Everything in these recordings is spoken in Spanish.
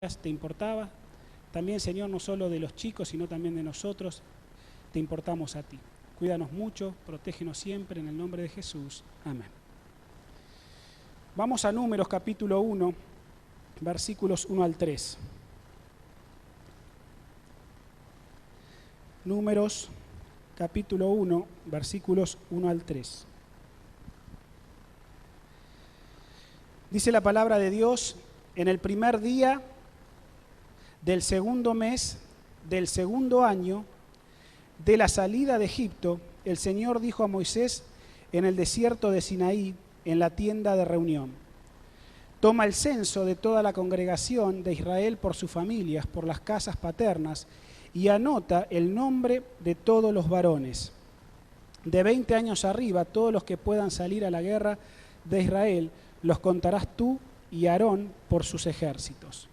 te importaba. También, Señor, no solo de los chicos, sino también de nosotros, te importamos a ti. Cuídanos mucho, protégenos siempre, en el nombre de Jesús. Amén. Vamos a Números capítulo 1, versículos 1 al 3. Números capítulo 1, versículos 1 al 3. Dice la palabra de Dios: en el primer día del segundo mes del segundo año de la salida de Egipto, el Señor dijo a Moisés en el desierto de Sinaí, en la tienda de reunión: toma el censo de toda la congregación de Israel por sus familias, por las casas paternas, y anota el nombre de todos los varones de 20 años arriba, todos los que puedan salir a la guerra de Israel, los contarás tú y Aarón por sus ejércitos.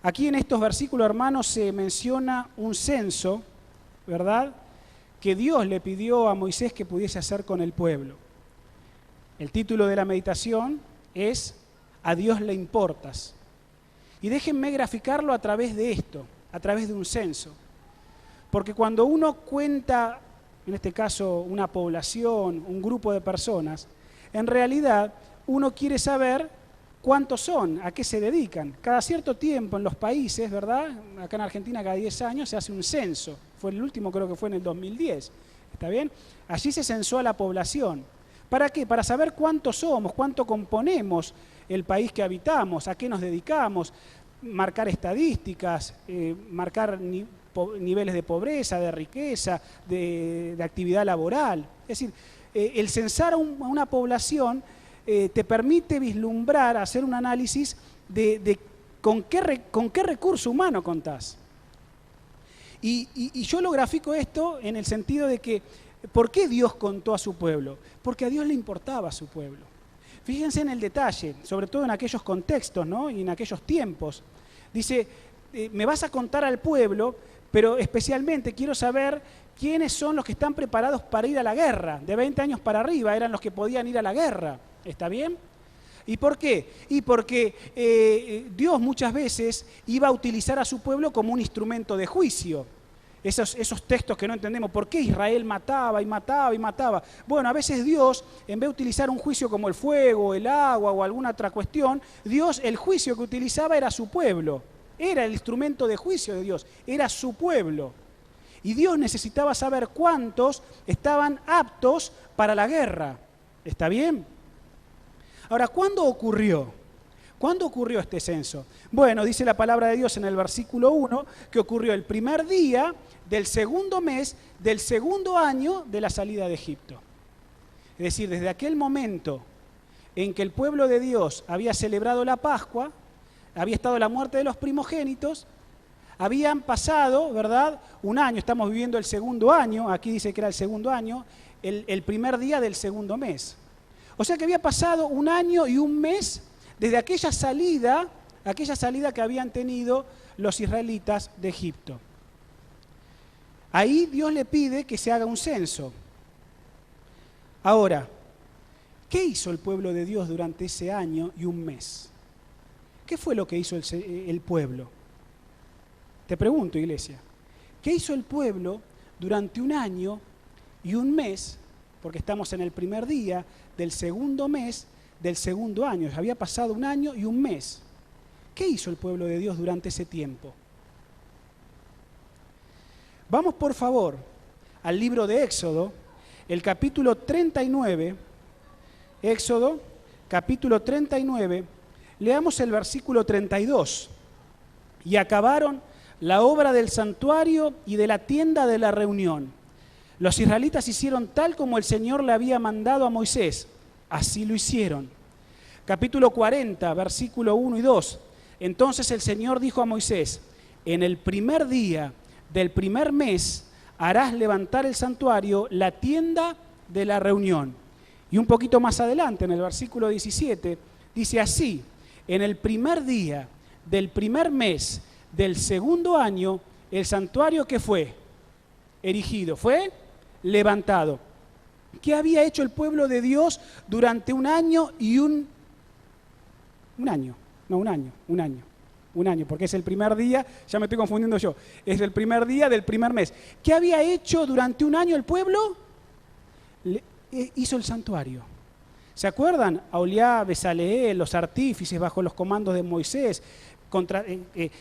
Aquí en estos versículos, hermanos, se menciona un censo, ¿verdad?, que Dios le pidió a Moisés que pudiese hacer con el pueblo. El título de la meditación es "A Dios le importas". Y déjenme graficarlo a través de esto, a través de un censo. Porque cuando uno cuenta, en este caso una población, un grupo de personas, en realidad uno quiere saber cuántos son, a qué se dedican. Cada cierto tiempo en los países, ¿verdad? Acá en Argentina cada 10 años se hace un censo. Fue el último, creo que fue en el 2010. ¿Está bien? Allí se censó a la población. ¿Para qué? Para saber cuántos somos, cuánto componemos el país que habitamos, a qué nos dedicamos, marcar estadísticas, marcar niveles de pobreza, de riqueza, de actividad laboral. Es decir, el censar a una población te permite vislumbrar, hacer un análisis de con qué recurso humano contás. Y yo lo grafico esto en el sentido de que, ¿por qué Dios contó a su pueblo? Porque a Dios le importaba a su pueblo. Fíjense en el detalle, sobre todo en aquellos contextos, ¿no?, y en aquellos tiempos. Dice, me vas a contar al pueblo, pero especialmente quiero saber quiénes son los que están preparados para ir a la guerra. De 20 años para arriba eran los que podían ir a la guerra. ¿Está bien? ¿Y por qué? Y porque Dios muchas veces iba a utilizar a su pueblo como un instrumento de juicio. Esos textos que no entendemos, ¿por qué Israel mataba y mataba y mataba? Bueno, a veces Dios, en vez de utilizar un juicio como el fuego, el agua o alguna otra cuestión, Dios, el juicio que utilizaba era su pueblo. Era el instrumento de juicio de Dios, era su pueblo. Y Dios necesitaba saber cuántos estaban aptos para la guerra. ¿Está bien? Ahora, ¿cuándo ocurrió? ¿Cuándo ocurrió este censo? Bueno, dice la palabra de Dios en el versículo 1 que ocurrió el primer día del segundo mes del segundo año de la salida de Egipto. Es decir, desde aquel momento en que el pueblo de Dios había celebrado la Pascua, había estado la muerte de los primogénitos, habían pasado, ¿verdad?, un año, estamos viviendo el segundo año, aquí dice que era el segundo año, el primer día del segundo mes. O sea que había pasado un año y un mes desde aquella salida que habían tenido los israelitas de Egipto. Ahí Dios le pide que se haga un censo. Ahora, ¿qué hizo el pueblo de Dios durante ese año y un mes? ¿Qué fue lo que hizo el pueblo? Te pregunto, iglesia, ¿qué hizo el pueblo durante un año y un mes? Porque estamos en el primer día del segundo mes del segundo año. Había pasado un año y un mes. ¿Qué hizo el pueblo de Dios durante ese tiempo? Vamos, por favor, al libro de Éxodo, el capítulo 39. Éxodo, capítulo 39. Leamos el versículo 32. Y acabaron la obra del santuario y de la tienda de la reunión. Los israelitas hicieron tal como el Señor le había mandado a Moisés. Así lo hicieron. Capítulo 40, versículo 1 y 2. Entonces el Señor dijo a Moisés: en el primer día del primer mes harás levantar el santuario, la tienda de la reunión. Y un poquito más adelante, en el versículo 17, dice así: en el primer día del primer mes del segundo año, el santuario, ¿qué fue? Erigido, fue levantado. ¿Qué había hecho el pueblo de Dios durante un año y un año? un año, porque es el primer día, ya me estoy confundiendo yo, es el primer día del primer mes. ¿Qué había hecho durante un año el pueblo? Hizo el santuario. ¿Se acuerdan? Aholiab, Bezaleel, los artífices bajo los comandos de Moisés,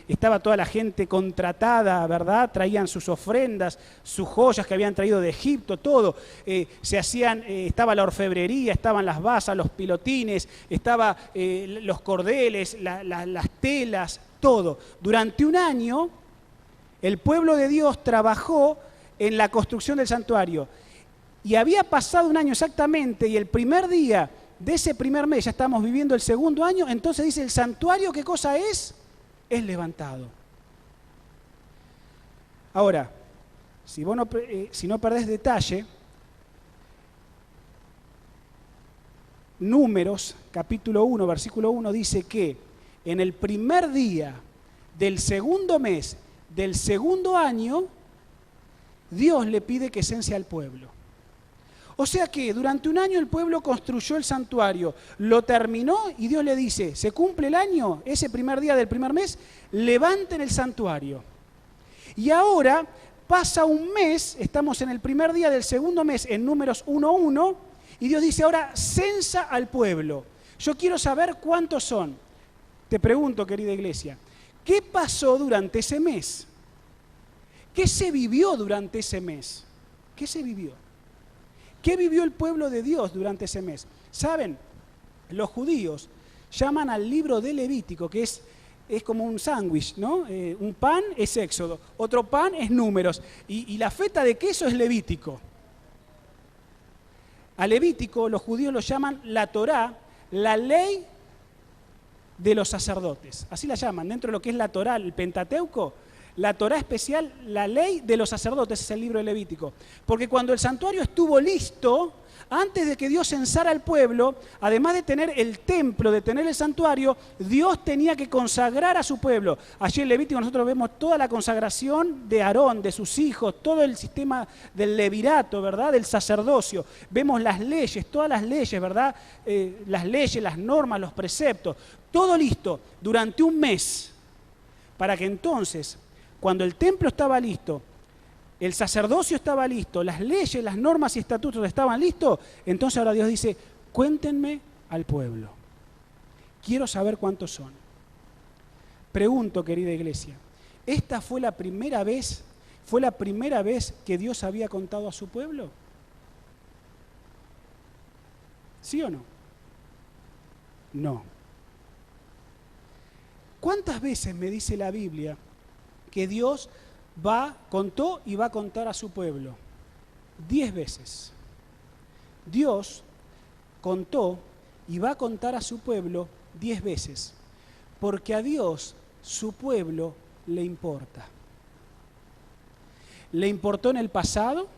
estaba toda la gente contratada, ¿verdad? Traían sus ofrendas, sus joyas que habían traído de Egipto, todo. Estaba la orfebrería, estaban las basas, los pilotines, estaban los cordeles, las telas, todo. Durante un año, el pueblo de Dios trabajó en la construcción del santuario. Y había pasado un año exactamente, y el primer día de ese primer mes, ya estamos viviendo el segundo año, entonces dice, el santuario, ¿qué cosa es? Es levantado. Ahora, si no perdés detalle, Números, capítulo 1, versículo 1, dice que en el primer día del segundo mes del segundo año, Dios le pide que cense al pueblo. O sea que durante un año el pueblo construyó el santuario, lo terminó y Dios le dice, se cumple el año, ese primer día del primer mes, levanten el santuario. Y ahora pasa un mes, estamos en el primer día del segundo mes, en Números 1:1, y Dios dice, ahora censa al pueblo. Yo quiero saber cuántos son. Te pregunto, querida iglesia, ¿qué pasó durante ese mes? ¿Qué se vivió durante ese mes? ¿Qué se vivió? ¿Qué vivió el pueblo de Dios durante ese mes? ¿Saben? Los judíos llaman al libro de Levítico, que es como un sándwich, ¿no? Un pan es Éxodo, otro pan es Números, y la feta de queso es Levítico. A Levítico los judíos lo llaman la Torá, la ley de los sacerdotes. Así la llaman, dentro de lo que es la Torá, el Pentateuco. La Torá especial, la ley de los sacerdotes, es el libro de Levítico. Porque cuando el santuario estuvo listo, antes de que Dios censara al pueblo, además de tener el templo, de tener el santuario, Dios tenía que consagrar a su pueblo. Allí en Levítico nosotros vemos toda la consagración de Aarón, de sus hijos, todo el sistema del levirato, ¿verdad? Del sacerdocio. Vemos las leyes, todas las leyes, ¿verdad? Las leyes, las normas, los preceptos, todo listo durante un mes, para que entonces, cuando el templo estaba listo, el sacerdocio estaba listo, las leyes, las normas y estatutos estaban listos, entonces ahora Dios dice, cuéntenme al pueblo. Quiero saber cuántos son. Pregunto, querida iglesia, ¿esta fue la primera vez que Dios había contado a su pueblo? ¿Sí o no? No. ¿Cuántas veces me dice la Biblia que Dios contó y va a contar a su pueblo? 10 veces. Dios contó y va a contar a su pueblo 10 veces, porque a Dios, su pueblo, le importa. Le importó en el pasado,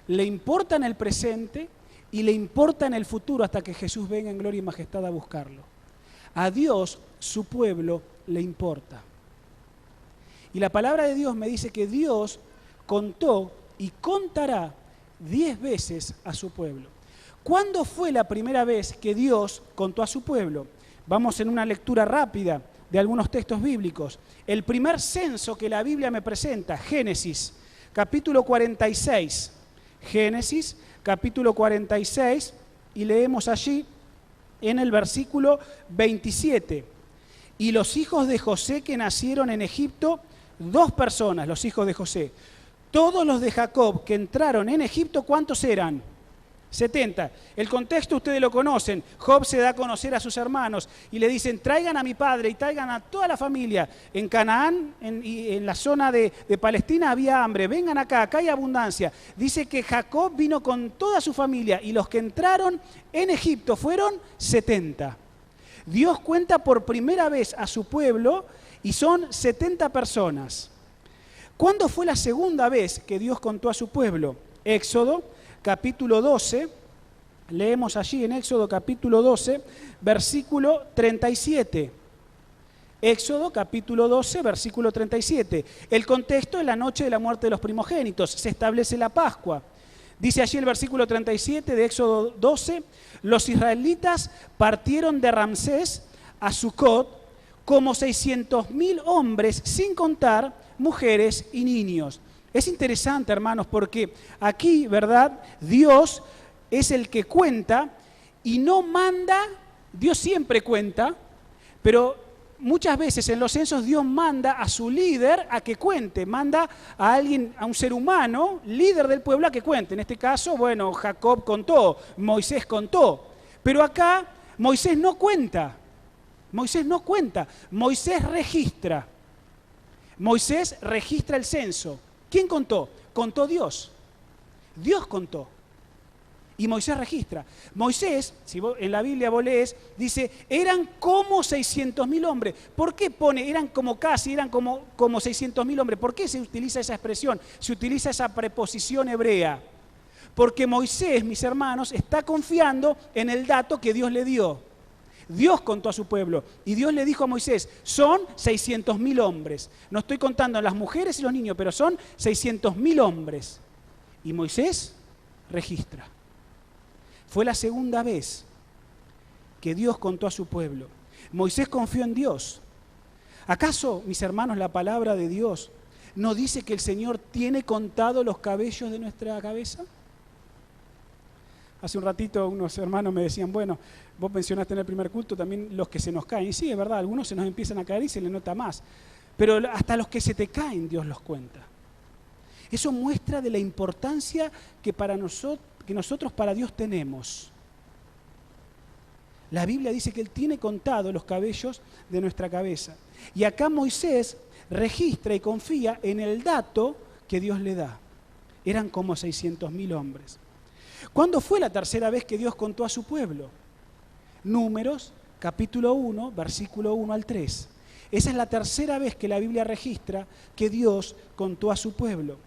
le importa en el presente y le importa en el futuro hasta que Jesús venga en gloria y majestad a buscarlo. A Dios, su pueblo, le importa. Y la palabra de Dios me dice que Dios contó y contará 10 veces a su pueblo. ¿Cuándo fue la primera vez que Dios contó a su pueblo? Vamos en una lectura rápida de algunos textos bíblicos. El primer censo que la Biblia me presenta, Génesis, capítulo 46. Génesis, capítulo 46, y leemos allí en el versículo 27. Y los hijos de José que nacieron en Egipto, 2 personas, los hijos de José. Todos los de Jacob que entraron en Egipto, ¿cuántos eran? 70. El contexto ustedes lo conocen. Job se da a conocer a sus hermanos y le dicen, traigan a mi padre y traigan a toda la familia. En Canaán y en la zona de Palestina había hambre. Vengan acá hay abundancia. Dice que Jacob vino con toda su familia y los que entraron en Egipto fueron 70. Dios cuenta por primera vez a su pueblo y son 70 personas. ¿Cuándo fue la segunda vez que Dios contó a su pueblo? Éxodo, capítulo 12. Leemos allí en Éxodo, capítulo 12, versículo 37. Éxodo, capítulo 12, versículo 37. El contexto es la noche de la muerte de los primogénitos. Se establece la Pascua. Dice allí el versículo 37 de Éxodo 12, los israelitas partieron de Ramsés a Sucot como 600.000 hombres, sin contar mujeres y niños. Es interesante, hermanos, porque aquí, ¿verdad? Dios es el que cuenta y no manda. Dios siempre cuenta, pero muchas veces en los censos Dios manda a su líder a que cuente, manda a alguien, a un ser humano, líder del pueblo, a que cuente. En este caso, bueno, Jacob contó, Moisés contó, pero acá Moisés no cuenta, Moisés registra el censo. ¿Quién contó? Contó Dios. Dios contó. Y Moisés registra. Moisés, si vos, en la Biblia vos lees, dice, eran como 600.000 hombres. ¿Por qué pone, eran como 600.000 hombres? ¿Por qué se utiliza esa expresión? Se utiliza esa preposición hebrea. Porque Moisés, mis hermanos, está confiando en el dato que Dios le dio. Dios contó a su pueblo y Dios le dijo a Moisés, son 600.000 hombres. No estoy contando las mujeres y los niños, pero son 600.000 hombres. Y Moisés registra. Fue la segunda vez que Dios contó a su pueblo. Moisés confió en Dios. ¿Acaso, mis hermanos, la palabra de Dios no dice que el Señor tiene contado los cabellos de nuestra cabeza? Hace un ratito unos hermanos me decían, bueno, vos mencionaste en el primer culto también los que se nos caen. Y sí, es verdad, algunos se nos empiezan a caer y se les nota más. Pero hasta los que se te caen, Dios los cuenta. Eso muestra de la importancia que nosotros para Dios tenemos. La Biblia dice que Él tiene contado los cabellos de nuestra cabeza. Y acá Moisés registra y confía en el dato que Dios le da. Eran como 600.000 hombres. ¿Cuándo fue la tercera vez que Dios contó a su pueblo? Números, capítulo 1, versículo 1 al 3. Esa es la tercera vez que la Biblia registra que Dios contó a su pueblo.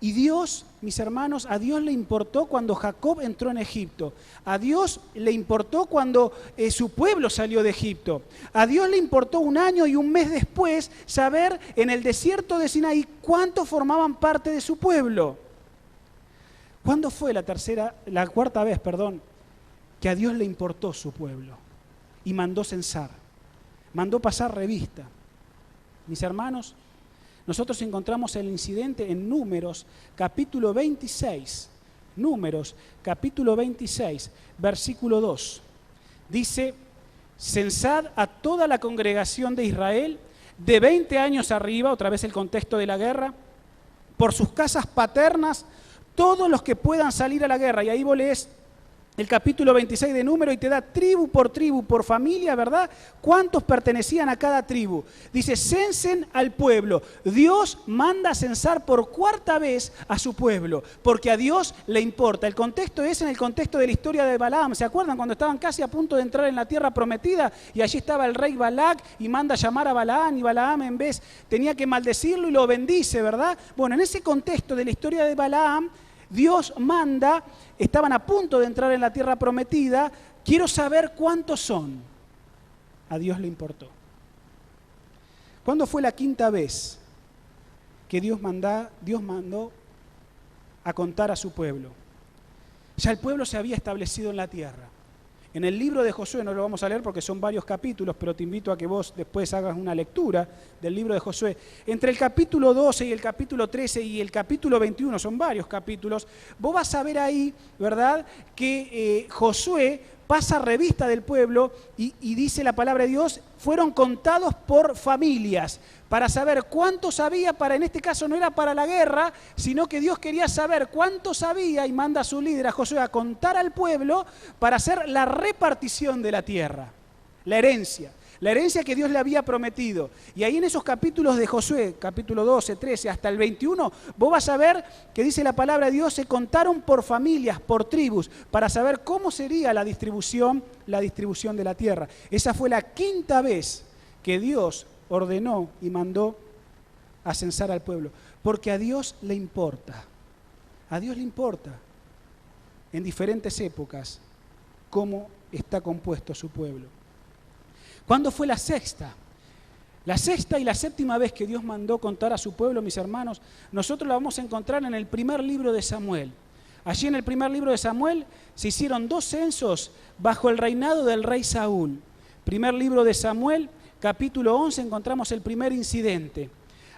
Y Dios, mis hermanos, a Dios le importó cuando Jacob entró en Egipto. A Dios le importó cuando su pueblo salió de Egipto. A Dios le importó 1 año y 1 mes después saber en el desierto de Sinaí cuántos formaban parte de su pueblo. ¿Cuándo fue la cuarta vez, que a Dios le importó su pueblo y mandó censar, mandó pasar revista? Mis hermanos, nosotros encontramos el incidente en Números, capítulo 26. Números, capítulo 26, versículo 2. Dice, censad a toda la congregación de Israel de 20 años arriba, otra vez el contexto de la guerra, por sus casas paternas, todos los que puedan salir a la guerra. Y ahí vos lees el capítulo 26 de Números y te da tribu, por familia, ¿verdad? ¿Cuántos pertenecían a cada tribu? Dice, censen al pueblo. Dios manda a censar por cuarta vez a su pueblo, porque a Dios le importa. El contexto es en el contexto de la historia de Balaam. ¿Se acuerdan cuando estaban casi a punto de entrar en la tierra prometida? Y allí estaba el rey Balac y manda a llamar a Balaam, y Balaam en vez tenía que maldecirlo y lo bendice, ¿verdad? Bueno, en ese contexto de la historia de Balaam, Dios manda, estaban a punto de entrar en la tierra prometida, quiero saber cuántos son. A Dios le importó. ¿Cuándo fue la quinta vez que Dios mandó a contar a su pueblo? Ya el pueblo se había establecido en la tierra. En el libro de Josué, no lo vamos a leer porque son varios capítulos, pero te invito a que vos después hagas una lectura del libro de Josué. Entre el capítulo 12 y el capítulo 13 y el capítulo 21, son varios capítulos, vos vas a ver ahí, ¿verdad?, que Josué pasa revista del pueblo y dice la palabra de Dios, fueron contados por familias, para saber cuántos había, en este caso no era para la guerra, sino que Dios quería saber cuántos había y manda a su líder, a Josué, a contar al pueblo para hacer la repartición de la tierra, la herencia que Dios le había prometido. Y ahí en esos capítulos de Josué, capítulo 12, 13, hasta el 21, vos vas a ver que dice la palabra de Dios, se contaron por familias, por tribus, para saber cómo sería la distribución de la tierra. Esa fue la quinta vez que Dios ordenó y mandó a censar al pueblo, porque a Dios le importa. A Dios le importa en diferentes épocas cómo está compuesto su pueblo. ¿Cuándo fue la sexta? La sexta y la séptima vez que Dios mandó contar a su pueblo, mis hermanos, nosotros la vamos a encontrar en el primer libro de Samuel. Allí en el primer libro de Samuel se hicieron 2 censos bajo el reinado del rey Saúl. Primer libro de Samuel, capítulo 11, encontramos el primer incidente.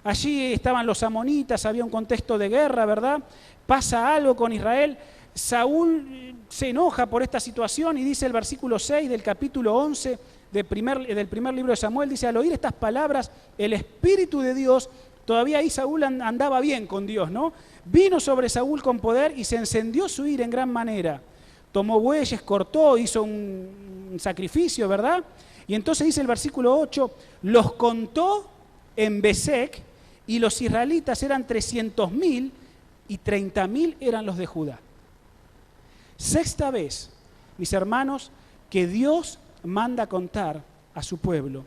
Allí estaban los amonitas, había un contexto de guerra, ¿verdad? Pasa algo con Israel. Saúl se enoja por esta situación y dice el versículo 6 del capítulo 11 del primer libro de Samuel, dice, al oír estas palabras, el Espíritu de Dios, todavía ahí Saúl andaba bien con Dios, ¿no? Vino sobre Saúl con poder y se encendió su ira en gran manera. Tomó bueyes, cortó, hizo un sacrificio, ¿verdad? Y entonces dice el versículo 8, los contó en Besec y los israelitas eran 300.000 y 30.000 eran los de Judá. Sexta vez, mis hermanos, que Dios manda contar a su pueblo.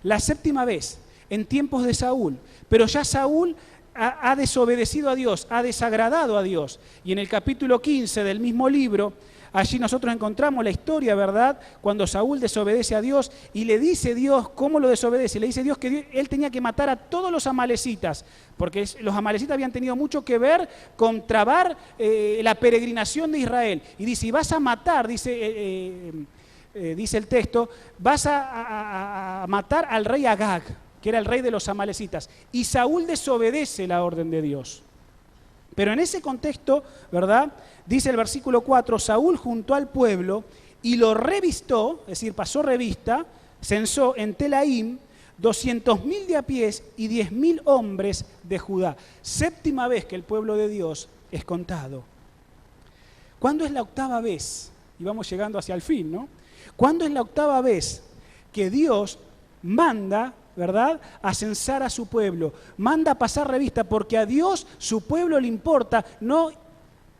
La séptima vez, en tiempos de Saúl, pero ya Saúl ha desobedecido a Dios, ha desagradado a Dios. Y en el capítulo 15 del mismo libro, allí nosotros encontramos la historia, ¿verdad? Cuando Saúl desobedece a Dios y le dice Dios, ¿cómo lo desobedece? Le dice Dios que él tenía que matar a todos los amalecitas, porque los amalecitas habían tenido mucho que ver con trabar la peregrinación de Israel. Y dice, y vas a matar, dice el texto, vas a matar al rey Agag, que era el rey de los amalecitas. Y Saúl desobedece la orden de Dios. Pero en ese contexto, ¿verdad? Dice el versículo 4, Saúl juntó al pueblo y lo revistó, es decir, pasó revista, censó en Telaim 200.000 de a pies y 10.000 hombres de Judá. Séptima vez que el pueblo de Dios es contado. ¿Cuándo es la octava vez? Y vamos llegando hacia el fin, ¿no? ¿Cuándo es la octava vez que Dios manda, ¿verdad?, a censar a su pueblo? Manda a pasar revista, porque a Dios, su pueblo le importa, no,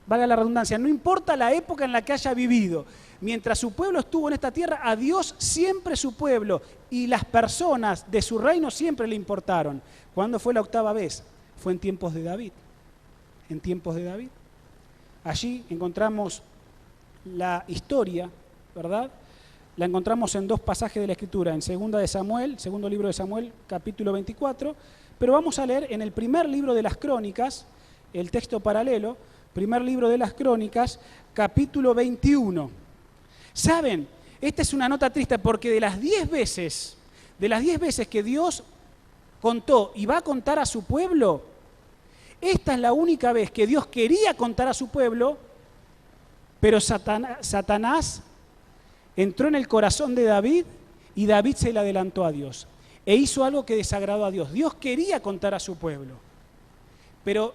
valga la redundancia, no importa la época en la que haya vivido. Mientras su pueblo estuvo en esta tierra, a Dios siempre su pueblo y las personas de su reino siempre le importaron. ¿Cuándo fue la octava vez? Fue en tiempos de David. En tiempos de David. Allí encontramos la historia, ¿verdad? La encontramos en dos pasajes de la Escritura, en segunda de Samuel, segundo libro de Samuel, capítulo 24, pero vamos a leer en el primer libro de las Crónicas, el texto paralelo, primer libro de las Crónicas, capítulo 21. ¿Saben? Esta es una nota triste porque de las 10 veces que Dios contó y va a contar a su pueblo, esta es la única vez que Dios quería contar a su pueblo, pero Satanás entró en el corazón de David y David se le adelantó a Dios e hizo algo que desagradó a Dios. Dios quería contar a su pueblo, pero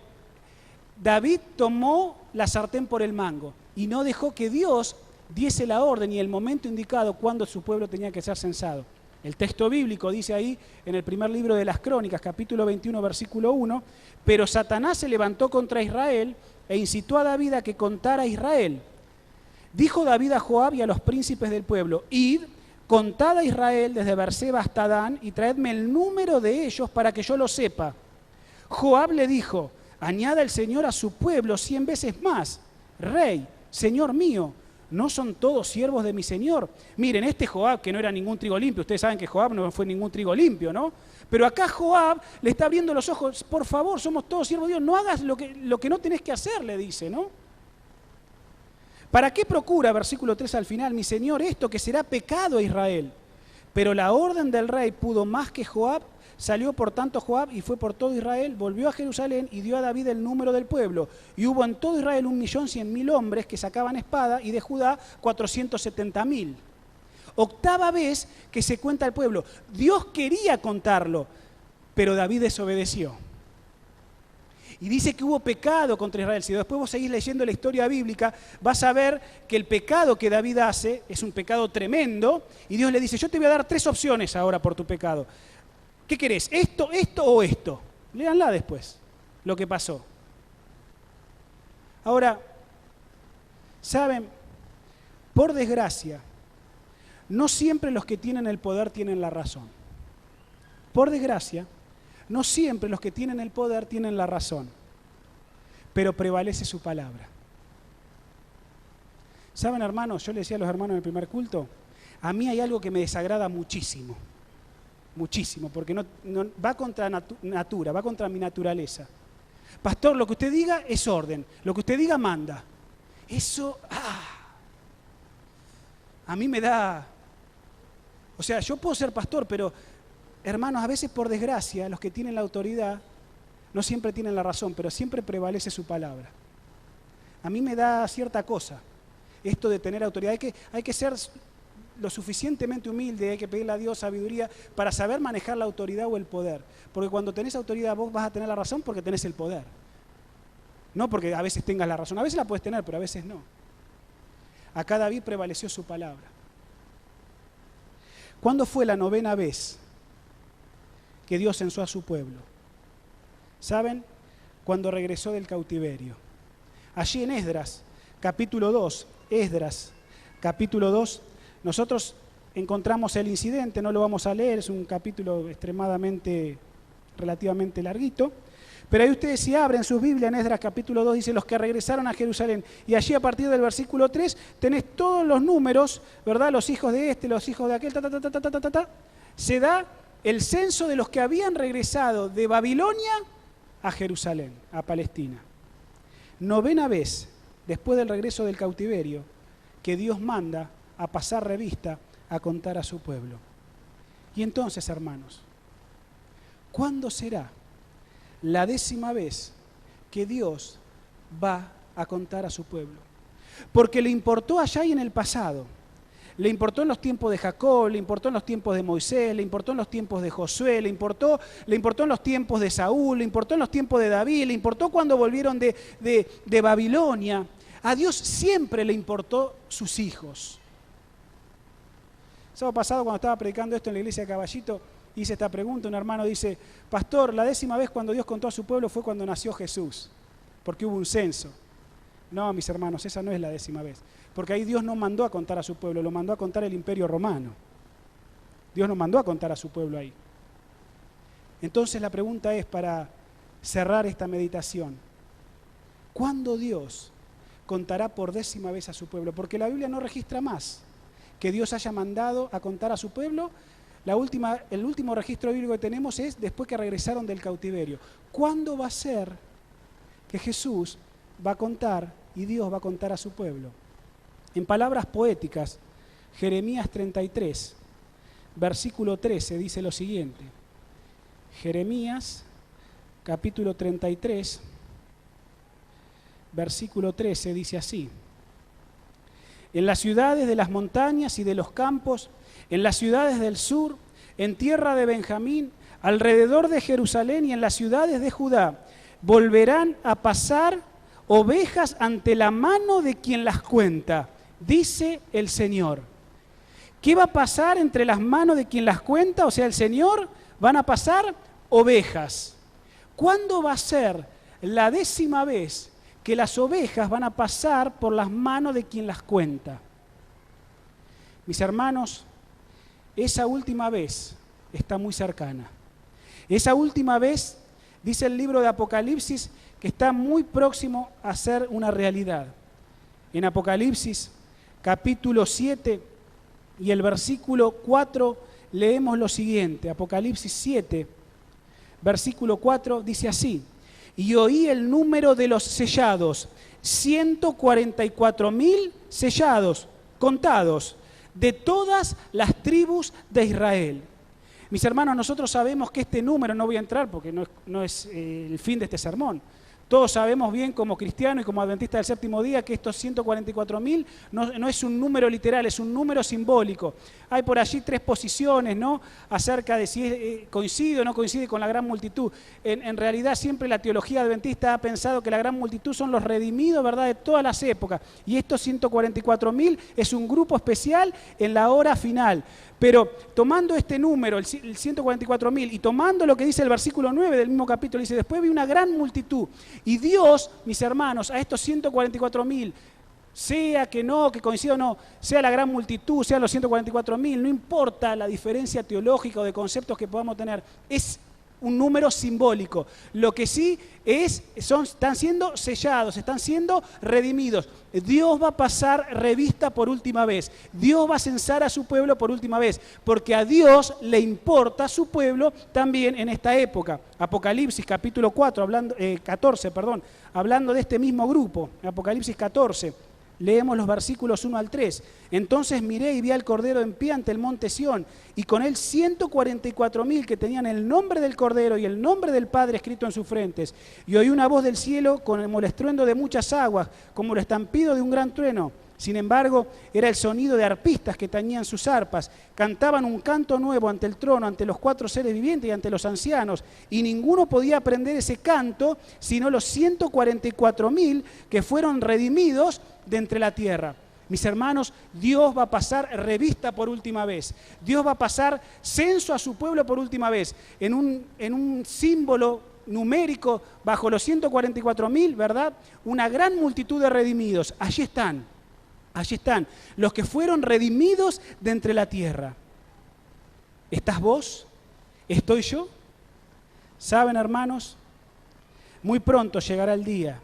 David tomó la sartén por el mango y no dejó que Dios diese la orden y el momento indicado cuando su pueblo tenía que ser censado. El texto bíblico dice ahí en el primer libro de las Crónicas, capítulo 21, versículo 1, pero Satanás se levantó contra Israel e incitó a David a que contara a Israel. Dijo David a Joab y a los príncipes del pueblo, id, contad a Israel desde Berseba hasta Dan y traedme el número de ellos para que yo lo sepa. Joab le dijo, añada el Señor a su pueblo 100 veces más. Rey, Señor mío, ¿no son todos siervos de mi Señor? Miren, este Joab, que no era ningún trigo limpio, ustedes saben que Joab no fue ningún trigo limpio, ¿no? Pero acá Joab le está abriendo los ojos, por favor, somos todos siervos de Dios, no hagas lo que no tenés que hacer, le dice, ¿no? ¿Para qué procura, versículo 3 al final, mi Señor, esto que será pecado a Israel? Pero la orden del rey pudo más que Joab. Salió por tanto Joab y fue por todo Israel, volvió a Jerusalén y dio a David el número del pueblo. Y hubo en todo Israel 1.100.000 hombres que sacaban espada y de Judá 470.000. Octava vez que se cuenta el pueblo. Dios quería contarlo, pero David desobedeció. Y dice que hubo pecado contra Israel. Si después vos seguís leyendo la historia bíblica, vas a ver que el pecado que David hace es un pecado tremendo. Y Dios le dice, yo te voy a dar 3 opciones ahora por tu pecado. ¿Qué querés? ¿Esto, esto o esto? Léanla después, lo que pasó. Ahora, ¿saben? Por desgracia, no siempre los que tienen el poder tienen la razón. Por desgracia, no siempre los que tienen el poder tienen la razón, pero prevalece su palabra. ¿Saben, hermanos? Yo le decía a los hermanos en el primer culto, a mí hay algo que me desagrada muchísimo. Muchísimo, porque no va contra natura, va contra mi naturaleza. Pastor, lo que usted diga es orden, lo que usted diga manda. Eso, a mí me da... O sea, yo puedo ser pastor, pero hermanos, a veces por desgracia, los que tienen la autoridad no siempre tienen la razón, pero siempre prevalece su palabra. A mí me da cierta cosa esto de tener autoridad. Hay que ser lo suficientemente humilde, hay que pedirle a Dios sabiduría para saber manejar la autoridad o el poder. Porque cuando tenés autoridad vos vas a tener la razón porque tenés el poder. No porque a veces tengas la razón. A veces la puedes tener, pero a veces no. Acá David prevaleció su palabra. ¿Cuándo fue la 9ª vez que Dios censó a su pueblo? ¿Saben? Cuando regresó del cautiverio. Allí en Esdras, capítulo 2, nosotros encontramos el incidente, no lo vamos a leer, es un capítulo relativamente larguito, pero ahí ustedes si abren sus Biblias en Esdras capítulo 2, dice los que regresaron a Jerusalén, y allí a partir del versículo 3 tenés todos los números, ¿verdad? Los hijos de este, los hijos de aquel, se da el censo de los que habían regresado de Babilonia a Jerusalén, a Palestina. 9ª vez después del regreso del cautiverio que Dios manda a pasar revista, a contar a su pueblo. Y entonces, hermanos, ¿cuándo será la 10ª vez que Dios va a contar a su pueblo? Porque le importó allá y en el pasado. Le importó en los tiempos de Jacob, le importó en los tiempos de Moisés, le importó en los tiempos de Josué, le importó en los tiempos de Saúl, le importó en los tiempos de David, le importó cuando volvieron de Babilonia. A Dios siempre le importó sus hijos. El sábado pasado cuando estaba predicando esto en la iglesia de Caballito, hice esta pregunta, un hermano dice, pastor, la 10ª vez cuando Dios contó a su pueblo fue cuando nació Jesús, porque hubo un censo. No, mis hermanos, esa no es la 10ª vez. Porque ahí Dios no mandó a contar a su pueblo, lo mandó a contar el Imperio Romano. Dios no mandó a contar a su pueblo ahí. Entonces la pregunta es, para cerrar esta meditación, ¿cuándo Dios contará por 10ª vez a su pueblo? Porque la Biblia no registra más que Dios haya mandado a contar a su pueblo. El último registro bíblico que tenemos es después que regresaron del cautiverio. ¿Cuándo va a ser que Jesús va a contar y Dios va a contar a su pueblo? En palabras poéticas, Jeremías 33, versículo 13, dice lo siguiente. Jeremías, capítulo 33, versículo 13, dice así. En las ciudades de las montañas y de los campos, en las ciudades del sur, en tierra de Benjamín, alrededor de Jerusalén y en las ciudades de Judá, volverán a pasar ovejas ante la mano de quien las cuenta, dice el Señor. ¿Qué va a pasar entre las manos de quien las cuenta? O sea, el Señor, van a pasar ovejas. ¿Cuándo va a ser la 10ª vez que las ovejas van a pasar por las manos de quien las cuenta? Mis hermanos, esa última vez está muy cercana. Esa última vez, dice el libro de Apocalipsis, que está muy próximo a ser una realidad. En Apocalipsis, capítulo 7 y el versículo 4, leemos lo siguiente. Apocalipsis 7, versículo 4, dice así. Y oí el número de los sellados, 144.000 sellados, contados, de todas las tribus de Israel. Mis hermanos, nosotros sabemos que este número, no voy a entrar porque no es el fin de este sermón, todos sabemos bien como cristianos y como adventistas del séptimo día que estos 144.000 no es un número literal, es un número simbólico. Hay por allí 3 posiciones, ¿no?, acerca de si coincide o no coincide con la gran multitud. En realidad siempre la teología adventista ha pensado que la gran multitud son los redimidos, ¿verdad?, de todas las épocas. Y estos 144.000 es un grupo especial en la hora final. Pero tomando este número, el 144.000, y tomando lo que dice el versículo 9 del mismo capítulo, dice, después vi una gran multitud. Y Dios, mis hermanos, a estos 144.000, sea que no, que coincida o no, sea la gran multitud, sean los 144.000, no importa la diferencia teológica o de conceptos que podamos tener, es un número simbólico. Lo que sí están siendo sellados, están siendo redimidos. Dios va a pasar revista por última vez. Dios va a censar a su pueblo por última vez, porque a Dios le importa su pueblo también en esta época. Apocalipsis capítulo 14, hablando de este mismo grupo, Apocalipsis 14, Leemos los versículos 1 al 3. Entonces miré y vi al Cordero en pie ante el monte Sión, y con él 144.000 que tenían el nombre del Cordero y el nombre del Padre escrito en sus frentes. Y oí una voz del cielo como el estruendo de muchas aguas, como el estampido de un gran trueno. Sin embargo, era el sonido de arpistas que tañían sus arpas. Cantaban un canto nuevo ante el trono, ante los 4 seres vivientes y ante los ancianos. Y ninguno podía aprender ese canto, sino los 144.000 que fueron redimidos de entre la tierra. Mis hermanos, Dios va a pasar revista por última vez. Dios va a pasar censo a su pueblo por última vez. En un símbolo numérico, bajo los 144.000, ¿verdad? Una gran multitud de redimidos. Allí están. Allí están, los que fueron redimidos de entre la tierra. ¿Estás vos? ¿Estoy yo? ¿Saben, hermanos? Muy pronto llegará el día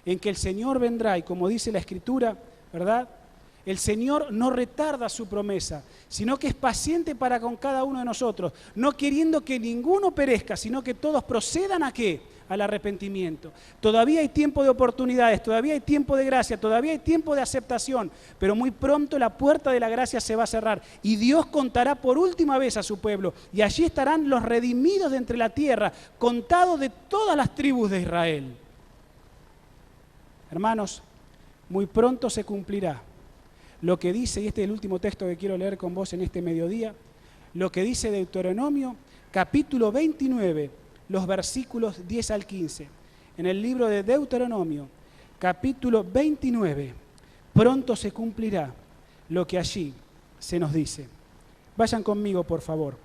en que el Señor vendrá y, como dice la Escritura, ¿verdad? El Señor no retarda su promesa, sino que es paciente para con cada uno de nosotros, no queriendo que ninguno perezca, sino que todos procedan ¿a qué? Al arrepentimiento. Todavía hay tiempo de oportunidades, todavía hay tiempo de gracia, todavía hay tiempo de aceptación, pero muy pronto la puerta de la gracia se va a cerrar y Dios contará por última vez a su pueblo, y allí estarán los redimidos de entre la tierra, contados de todas las tribus de Israel. Hermanos, muy pronto se cumplirá lo que dice, y este es el último texto que quiero leer con vos en este mediodía, lo que dice Deuteronomio, capítulo 29, los versículos 10 al 15. En el libro de Deuteronomio, capítulo 29, pronto se cumplirá lo que allí se nos dice. Vayan conmigo, por favor.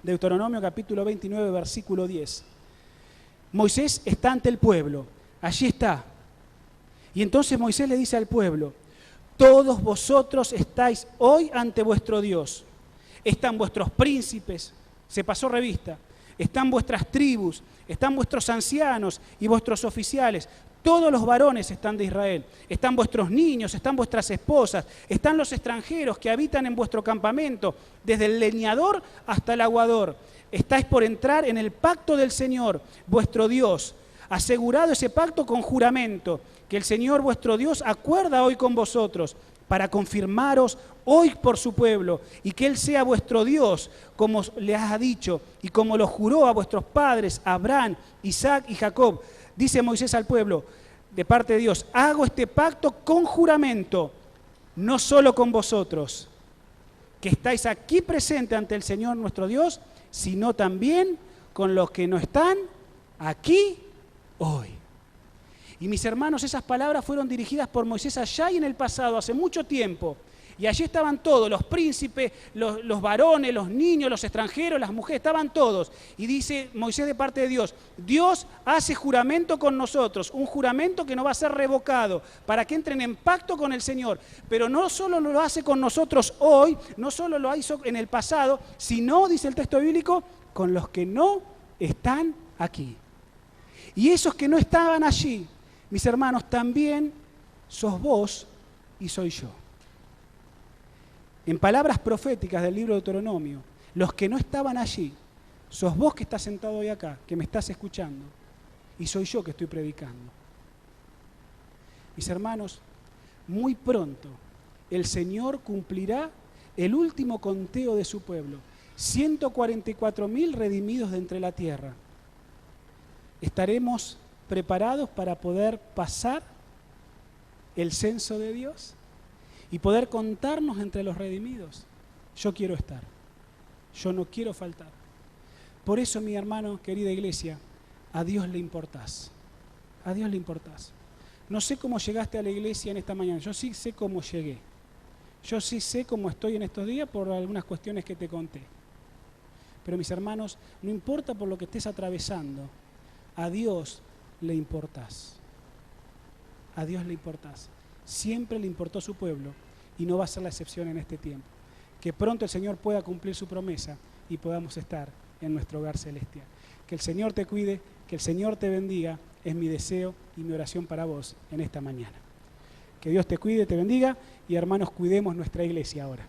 Deuteronomio, capítulo 29, versículo 10. Moisés está ante el pueblo, allí está. Y entonces Moisés le dice al pueblo: todos vosotros estáis hoy ante vuestro Dios. Están vuestros príncipes, se pasó revista, están vuestras tribus, están vuestros ancianos y vuestros oficiales. Todos los varones están de Israel. Están vuestros niños, están vuestras esposas, están los extranjeros que habitan en vuestro campamento, desde el leñador hasta el aguador. Estáis por entrar en el pacto del Señor, vuestro Dios. Asegurado ese pacto con juramento, que el Señor vuestro Dios acuerda hoy con vosotros, para confirmaros hoy por su pueblo, y que Él sea vuestro Dios, como le ha dicho, y como lo juró a vuestros padres, Abraham, Isaac y Jacob. Dice Moisés al pueblo, de parte de Dios: hago este pacto con juramento, no solo con vosotros, que estáis aquí presentes ante el Señor nuestro Dios, sino también con los que no están aquí hoy. Y mis hermanos, esas palabras fueron dirigidas por Moisés allá y en el pasado, hace mucho tiempo. Y allí estaban todos, los príncipes, los varones, los niños, los extranjeros, las mujeres, estaban todos. Y dice Moisés de parte de Dios: Dios hace juramento con nosotros, un juramento que no va a ser revocado, para que entren en pacto con el Señor. Pero no solo lo hace con nosotros hoy, no solo lo hizo en el pasado, sino, dice el texto bíblico, con los que no están aquí. Y esos que no estaban allí, mis hermanos, también sos vos y soy yo. En palabras proféticas del libro de Deuteronomio, los que no estaban allí, sos vos que estás sentado hoy acá, que me estás escuchando, y soy yo que estoy predicando. Mis hermanos, muy pronto el Señor cumplirá el último conteo de su pueblo, 144.000 redimidos de entre la tierra. ¿Estaremos preparados para poder pasar el censo de Dios y poder contarnos entre los redimidos? Yo quiero estar, yo no quiero faltar. Por eso, mi hermano, querida iglesia, a Dios le importás, a Dios le importás. No sé cómo llegaste a la iglesia en esta mañana, yo sí sé cómo llegué, yo sí sé cómo estoy en estos días por algunas cuestiones que te conté. Pero mis hermanos, no importa por lo que estés atravesando, a Dios le importás. A Dios le importás. Siempre le importó su pueblo y no va a ser la excepción en este tiempo. Que pronto el Señor pueda cumplir su promesa y podamos estar en nuestro hogar celestial. Que el Señor te cuide, que el Señor te bendiga, es mi deseo y mi oración para vos en esta mañana. Que Dios te cuide, te bendiga y hermanos, cuidemos nuestra iglesia ahora.